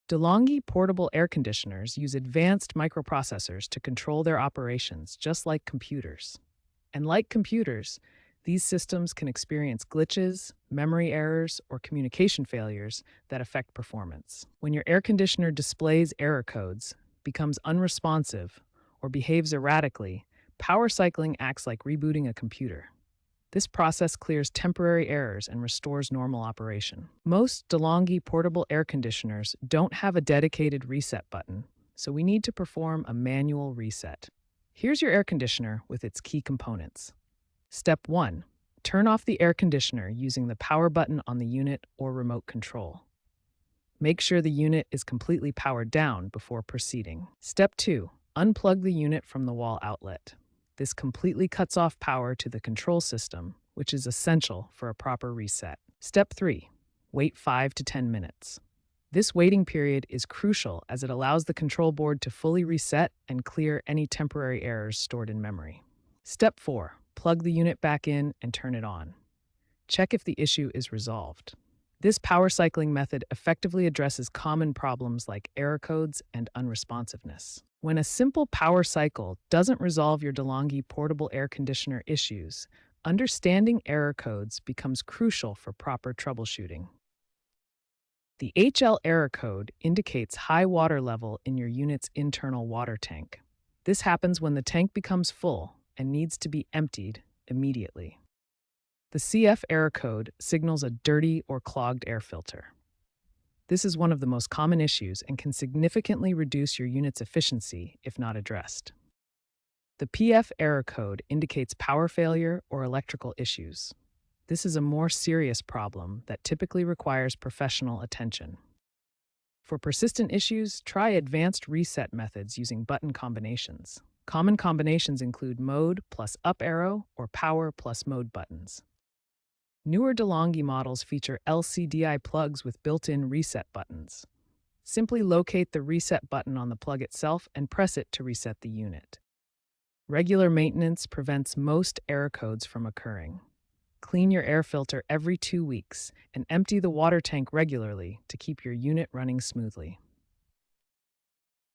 DeLonghi portable air conditioners use advanced microprocessors to control their operations, just like computers. And like computers, these systems can experience glitches, memory errors, or communication failures that affect performance. When your air conditioner displays error codes, becomes unresponsive, or behaves erratically, power cycling acts like rebooting a computer. This process clears temporary errors and restores normal operation. Most DeLonghi portable air conditioners don't have a dedicated reset button, so we need to perform a manual reset. Here's your air conditioner with its key components. Step 1. Turn off the air conditioner using the power button on the unit or remote control. Make sure the unit is completely powered down before proceeding. Step 2. Unplug the unit from the wall outlet. This completely cuts off power to the control system, which is essential for a proper reset. Step 3. Wait 5 to 10 minutes. This waiting period is crucial as it allows the control board to fully reset and clear any temporary errors stored in memory. Step 4. Plug the unit back in and turn it on. Check if the issue is resolved. This power cycling method effectively addresses common problems like error codes and unresponsiveness. When a simple power cycle doesn't resolve your DeLonghi portable air conditioner issues, understanding error codes becomes crucial for proper troubleshooting. The HL error code indicates high water level in your unit's internal water tank. This happens when the tank becomes full and needs to be emptied immediately. The CF error code signals a dirty or clogged air filter. This is one of the most common issues and can significantly reduce your unit's efficiency if not addressed. The PF error code indicates power failure or electrical issues. This is a more serious problem that typically requires professional attention. For persistent issues, try advanced reset methods using button combinations. Common combinations include mode plus up arrow or power plus mode buttons. Newer DeLonghi models feature LCDI plugs with built-in reset buttons. Simply locate the reset button on the plug itself and press it to reset the unit. Regular maintenance prevents most error codes from occurring. Clean your air filter every 2 weeks and empty the water tank regularly to keep your unit running smoothly.